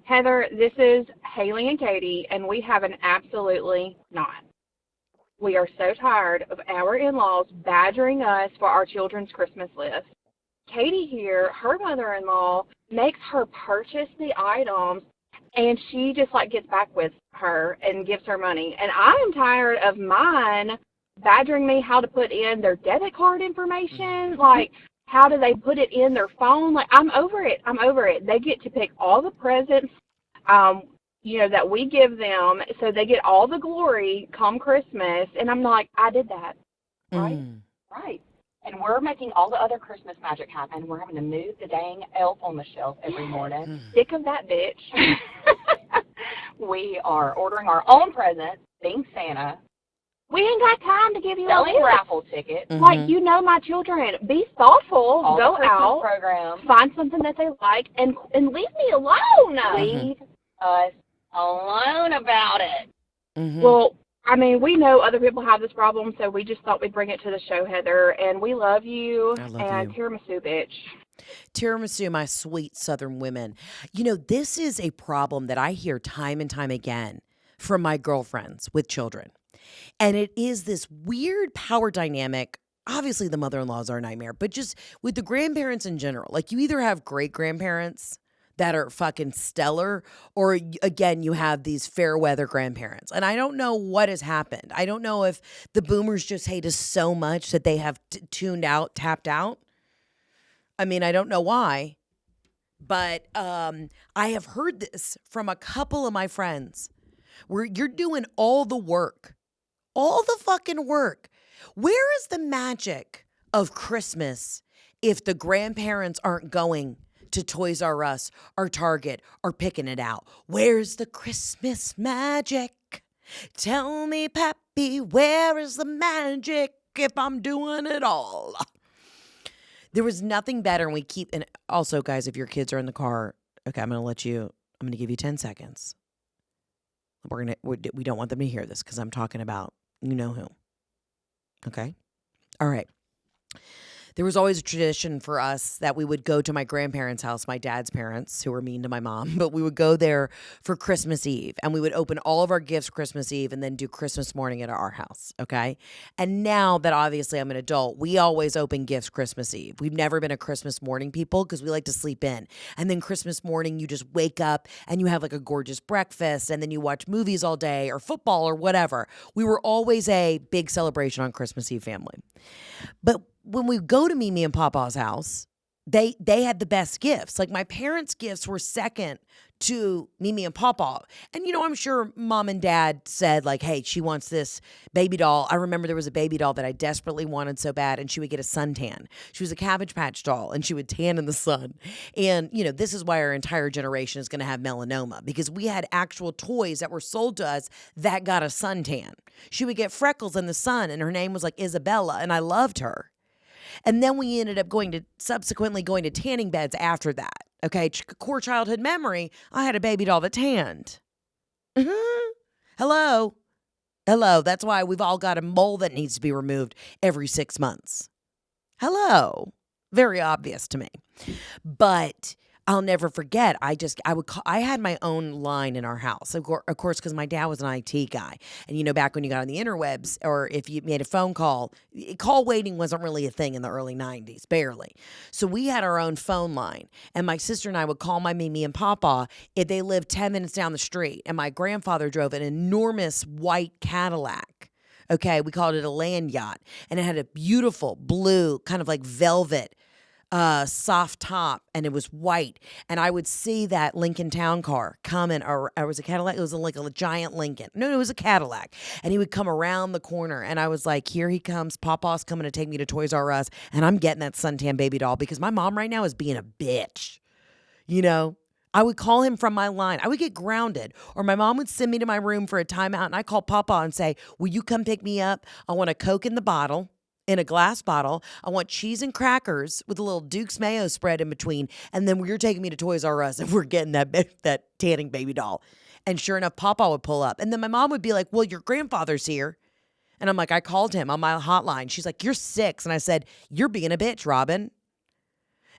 Heather, this is Haley and Katie, and we have an absolutely not. We are so tired of our in-laws badgering us for our children's Christmas list. Katie here, her mother-in-law, makes her purchase the items, and she just, like, gets back with her and gives her money. And I am tired of mine badgering me how to put in their debit card information, like, how do they put it in their phone? Like, I'm over it. I'm over it. They get to pick all the presents, that we give them, so they get all the glory come Christmas. And I'm like, I did that. Right? Right. And we're making all the other Christmas magic happen. We're having to move the dang elf on the shelf every morning. Sick of that bitch. We are ordering our own presents, being Santa. We ain't got time to give you selling raffle tickets. Like, my children. Be thoughtful. All go out. Program. Find something that they like, and leave me alone. Leave us alone about it. Well, I mean, we know other people have this problem, so we just thought we'd bring it to the show, Heather. And we love you. I love you. Tiramisu, bitch. Tiramisu, my sweet Southern women. This is a problem that I hear time and time again from my girlfriends with children. And it is this weird power dynamic. Obviously, the mother-in-laws are a nightmare, but just with the grandparents in general. Like, you either have great-grandparents that are fucking stellar, or, again, you have these fair-weather grandparents. And I don't know what has happened. I don't know if the boomers just hate us so much that they have tuned out, tapped out. I mean, I don't know why. But I have heard this from a couple of my friends where you're doing all the work. All the fucking work. Where is the magic of Christmas if the grandparents aren't going to Toys R Us or Target or picking it out? Where's the Christmas magic? Tell me, Pappy, where is the magic if I'm doing it all? There was nothing better, and and also, guys, if your kids are in the car, okay, I'm going to give you 10 seconds. We don't want them to hear this because I'm talking about you know who. Okay? All right. There was always a tradition for us that we would go to my grandparents' house, my dad's parents, who were mean to my mom, but we would go there for Christmas Eve, and we would open all of our gifts Christmas Eve and then do Christmas morning at our house, okay? And now that obviously I'm an adult, we always open gifts Christmas Eve. We've never been a Christmas morning people because we like to sleep in. And then Christmas morning, you just wake up and you have like a gorgeous breakfast, and then you watch movies all day or football or whatever. We were always a big celebration on Christmas Eve family. But when we go to Mimi and Papa's house, they had the best gifts. Like, my parents' gifts were second to Mimi and Papa. And, I'm sure mom and dad said, like, hey, she wants this baby doll. I remember there was a baby doll that I desperately wanted so bad, and she would get a suntan. She was a Cabbage Patch doll, and she would tan in the sun. And, this is why our entire generation is going to have melanoma, because we had actual toys that were sold to us that got a suntan. She would get freckles in the sun, and her name was like Isabella, and I loved her. And then we ended up subsequently going to tanning beds after that. Okay, core childhood memory, I had a baby doll that tanned. Hello. That's why we've all got a mole that needs to be removed every 6 months. Hello. Very obvious to me. But I'll never forget. I had my own line in our house, of course, because my dad was an IT guy. And, back when you got on the interwebs, or if you made a phone call waiting wasn't really a thing in the early 90s, barely. So we had our own phone line. And my sister and I would call my Mimi and Papa if they lived 10 minutes down the street. And my grandfather drove an enormous white Cadillac. Okay, we called it a land yacht. And it had a beautiful blue, kind of like velvet soft top, and it was white. And I would see that Lincoln Town car coming, or it was a Cadillac. It was like a giant Lincoln. No, it was a Cadillac. And he would come around the corner, and I was like, here he comes. Papa's coming to take me to Toys R Us, and I'm getting that suntan baby doll because my mom right now is being a bitch. I would call him from my line. I would get grounded, or my mom would send me to my room for a timeout, and I call Papa and say, will you come pick me up? I want a Coke in the bottle. In a glass bottle. I want cheese and crackers with a little Duke's mayo spread in between. And then you're taking me to Toys R Us, and we're getting that tanning baby doll. And sure enough, Papa would pull up. And then my mom would be like, well, your grandfather's here. And I'm like, I called him on my hotline. She's like, you're 6. And I said, you're being a bitch, Robin.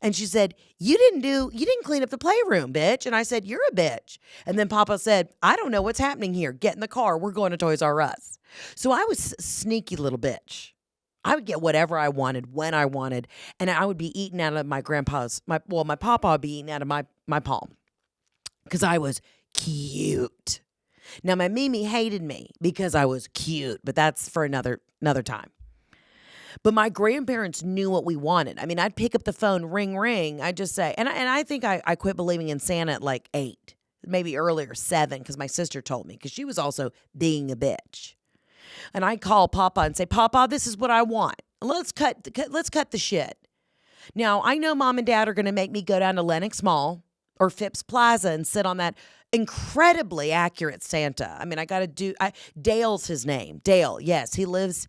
And she said, you didn't clean up the playroom, bitch. And I said, you're a bitch. And then Papa said, I don't know what's happening here. Get in the car. We're going to Toys R Us. So I was a sneaky little bitch. I would get whatever I wanted when I wanted. And I would be eating out of my grandpa's, my papa would be eating out of my palm. Because I was cute. Now, my Mimi hated me because I was cute. But that's for another time. But my grandparents knew what we wanted. I mean, I'd pick up the phone, ring, ring. I'd just say, and I think I quit believing in Santa at like 8, maybe earlier, 7, because my sister told me, because she was also being a bitch. And I'd call Papa and say, Papa, this is what I want. Let's cut the shit. Now, I know Mom and Dad are going to make me go down to Lenox Mall or Phipps Plaza and sit on that incredibly accurate Santa. I mean, Dale's his name. Dale, yes, he lives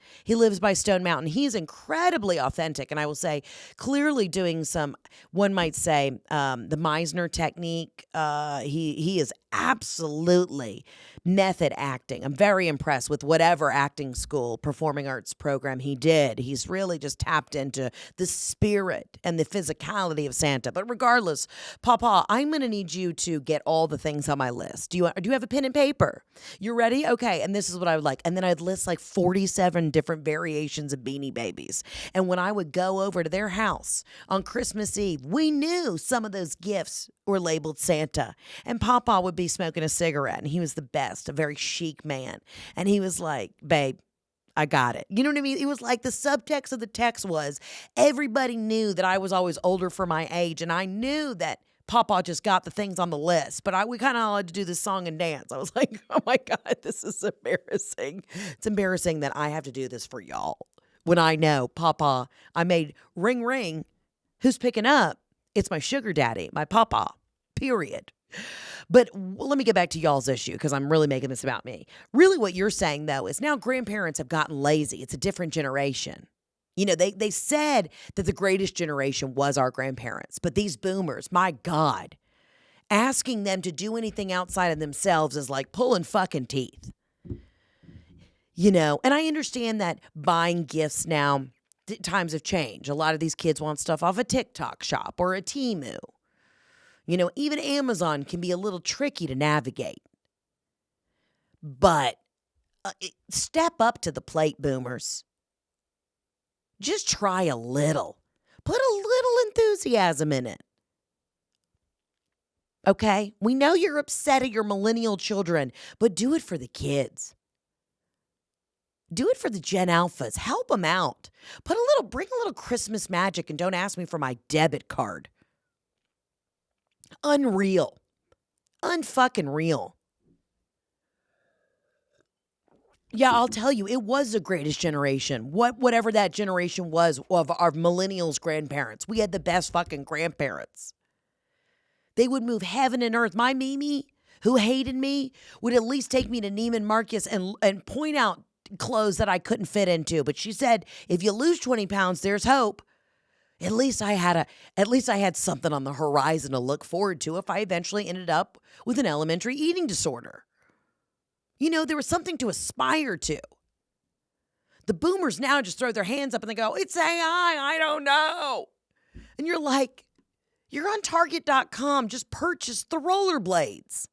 by Stone Mountain. He's incredibly authentic, and I will say, clearly doing some, one might say, the Meisner technique. He is absolutely method acting. I'm very impressed with whatever acting school, performing arts program he did. He's really just tapped into the spirit and the physicality of Santa. But regardless, Papa, I'm going to need you to get all the things on my list. Do you have a pen and paper? You ready? Okay. And this is what I would like. And then I'd list like 47 different variations of Beanie Babies. And when I would go over to their house on Christmas Eve, we knew some of those gifts were labeled Santa. And Papa would be smoking a cigarette, and he was the best, a very chic man. And he was like, babe, I got it. You know what I mean? It was like the subtext of the text was everybody knew that I was always older for my age, and I knew that Papa just got the things on the list. But we kind of all had to do this song and dance. I was like, oh my God, this is embarrassing. It's embarrassing that I have to do this for y'all. When I know, Papa, I made ring, ring. Who's picking up? It's my sugar daddy, my papa, period. But let me get back to y'all's issue, because I'm really making this about me. Really what you're saying, though, is now grandparents have gotten lazy. It's a different generation. You know, they said that the greatest generation was our grandparents. But these boomers, my God, asking them to do anything outside of themselves is like pulling fucking teeth. You know, and I understand that buying gifts now, times have changed. A lot of these kids want stuff off a TikTok shop or a Temu. You know, even Amazon can be a little tricky to navigate. But step up to the plate, boomers. Just try a little. Put a little enthusiasm in it. Okay? We know you're upset at your millennial children, but do it for the kids. Do it for the Gen Alphas. Help them out. Bring a little Christmas magic, and don't ask me for my debit card. Unreal. Unfucking real. Yeah, I'll tell you, it was the greatest generation. Whatever that generation was of our millennials' grandparents. We had the best fucking grandparents. They would move heaven and earth. My Mimi, who hated me, would at least take me to Neiman Marcus and point out clothes that I couldn't fit into. But she said, if you lose 20 pounds, there's hope. At least I had something on the horizon to look forward to if I eventually ended up with an elementary eating disorder. You know, there was something to aspire to. The boomers now just throw their hands up and they go, it's AI, I don't know. And you're like, you're on Target.com, just purchase the rollerblades.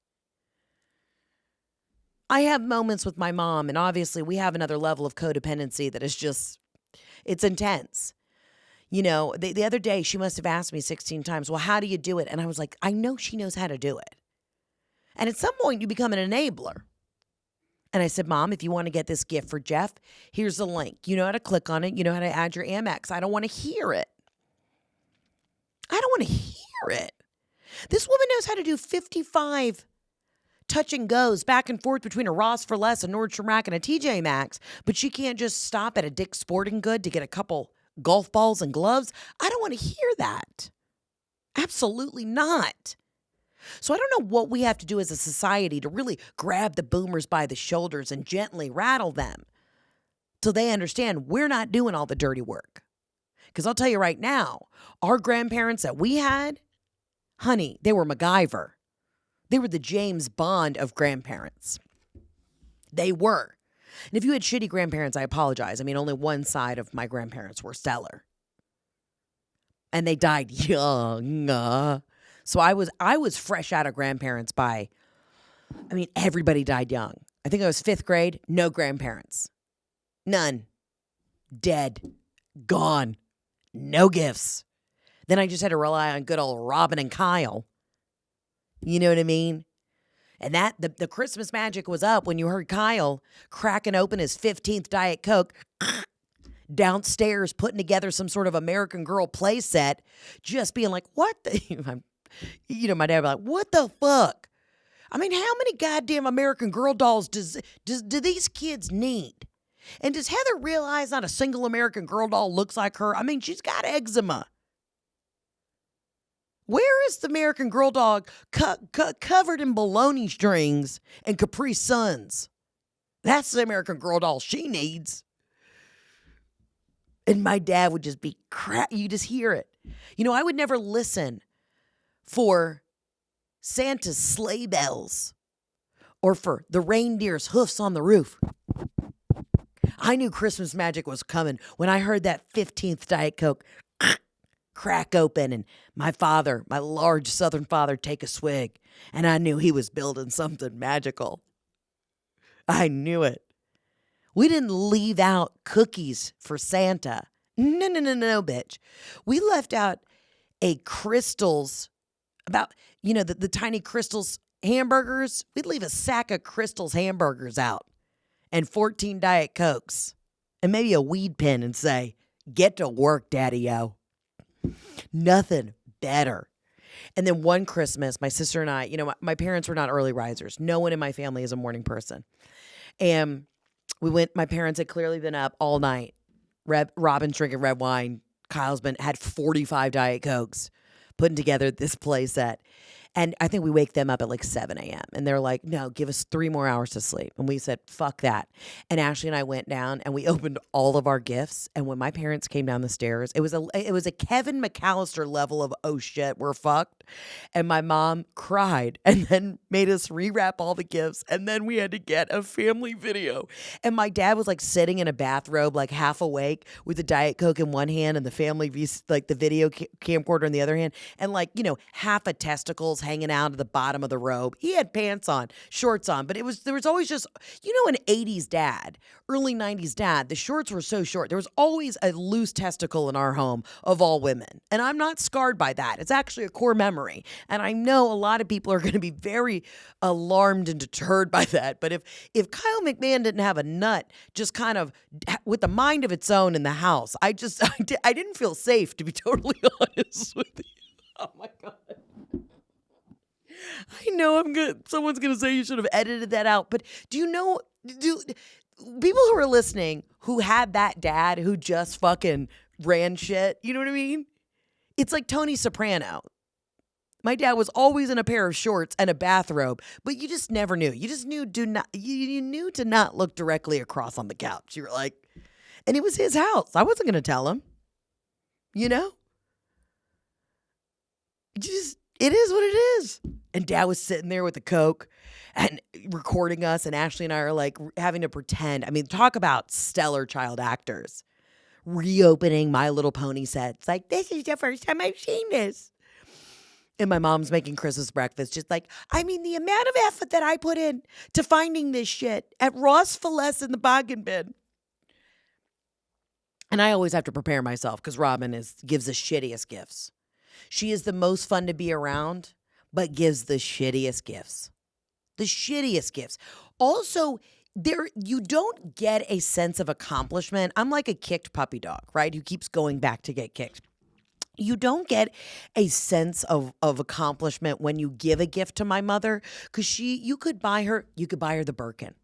I have moments with my mom, and obviously we have another level of codependency that is just, it's intense. You know, the other day she must have asked me 16 times, well, how do you do it? And I was like, I know she knows how to do it. And at some point you become an enabler. And I said, Mom, if you want to get this gift for Jeff, here's the link. You know how to click on it. You know how to add your Amex. I don't want to hear it. I don't want to hear it. This woman knows how to do 55 touch and goes back and forth between a Ross for Less, a Nordstrom Rack, and a TJ Maxx, but she can't just stop at a Dick's Sporting Good to get a couple golf balls and gloves. I don't want to hear that. Absolutely not. So I don't know what we have to do as a society to really grab the boomers by the shoulders and gently rattle them till they understand we're not doing all the dirty work. Because I'll tell you right now, our grandparents that we had, honey, they were MacGyver. They were the James Bond of grandparents. They were. And if you had shitty grandparents, I apologize. I mean, only one side of my grandparents were stellar. and they died young. So I was fresh out of grandparents everybody died young. I think I was 5th grade, no grandparents. None. Dead. Gone. No gifts. Then I just had to rely on good old Robin and Kyle. You know what I mean? And that the Christmas magic was up when you heard Kyle cracking open his 15th Diet Coke downstairs, putting together some sort of American Girl play set, just being like, what the... my dad would be like, what the fuck? I mean, how many goddamn American Girl dolls do these kids need? And does Heather realize not a single American Girl doll looks like her? I mean, she's got eczema. Where is the American Girl doll covered in bologna strings and Capri Suns? That's the American Girl doll she needs. And my dad would just be you just hear it. I would never listen for Santa's sleigh bells or for the reindeer's hoofs on the roof. I knew Christmas magic was coming when I heard that 15th Diet Coke crack open and my large Southern father, take a swig. And I knew he was building something magical. I knew it. We didn't leave out cookies for Santa. No, bitch. We left out a Crystals, the tiny Crystals hamburgers. We'd leave a sack of Crystals hamburgers out and 14 Diet Cokes and maybe a weed pen and say, get to work, daddy-o. Nothing better. And then one Christmas, my sister and I, my parents were not early risers. No one in my family is a morning person. And my parents had clearly been up all night. Robin's drinking red wine. Kyle's had 45 Diet Cokes, putting together this play set. And I think we wake them up at like 7 a.m. And they're like, no, give us 3 more hours to sleep. And we said, fuck that. And Ashley and I went down and we opened all of our gifts. And when my parents came down the stairs, it was a Kevin McAllister level of, oh shit, we're fucked. And my mom cried and then made us rewrap all the gifts. And then we had to get a family video. And my dad was like sitting in a bathrobe, like half awake with a Diet Coke in one hand and the family, like the video camcorder in the other hand. And half a testicles hanging out of the bottom of the robe. He had pants on, shorts on, but there was always just, an 80s dad, early 90s dad, the shorts were so short. There was always a loose testicle in our home of all women. And I'm not scarred by that. It's actually a core memory. And I know a lot of people are going to be very alarmed and deterred by that. But if Kyle McMahan didn't have a nut just kind of with a mind of its own in the house, I didn't feel safe, to be totally honest with you. Oh my God. I know someone's going to say you should have edited that out, but do people who are listening who had that dad who just fucking ran shit, you know what I mean? It's like Tony Soprano. My dad was always in a pair of shorts and a bathrobe, but you just never knew. You just knew you knew to not look directly across on the couch. You were like, and it was his house. I wasn't going to tell him, it is what it is. And Dad was sitting there with a Coke and recording us, and Ashley and I are like having to pretend. I mean, talk about stellar child actors. Reopening My Little Pony sets. Like, this is the first time I've seen this. And my mom's making Christmas breakfast. Just like, the amount of effort that I put in to finding this shit at Ross Filless in the bargain bin. And I always have to prepare myself because Robin gives the shittiest gifts. She is the most fun to be around, but gives the shittiest gifts. The shittiest gifts. Also, you don't get a sense of accomplishment. I'm like a kicked puppy dog, right? Who keeps going back to get kicked. You don't get a sense of accomplishment when you give a gift to my mother, because you could buy her the Birkin,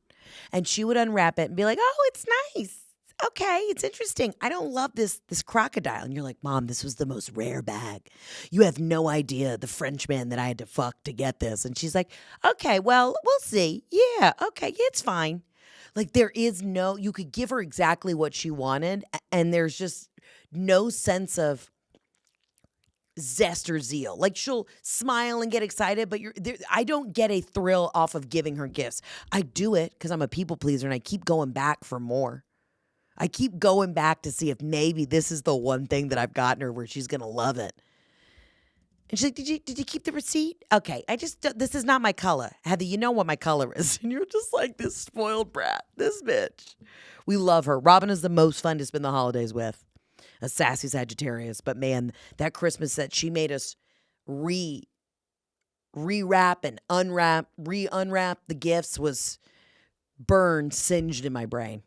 and she would unwrap it and be like, oh, it's nice. Okay, it's interesting. I don't love this crocodile. And you're like, Mom, this was the most rare bag. You have no idea the Frenchman that I had to fuck to get this. And she's like, okay, well, we'll see. Yeah, okay, it's fine. Like, you could give her exactly what she wanted, and there's just no sense of zest or zeal. Like, she'll smile and get excited, but I don't get a thrill off of giving her gifts. I do it because I'm a people pleaser, and I keep going back for more. I keep going back to see if maybe this is the one thing that I've gotten her where she's going to love it. And she's like, did you keep the receipt? Okay, this is not my color. Heather, you know what my color is. And you're just like this spoiled brat, this bitch. We love her. Robin is the most fun to spend the holidays with. A sassy Sagittarius. But man, that Christmas that she made us rewrap and unwrap, re-unwrap the gifts was burned, singed in my brain.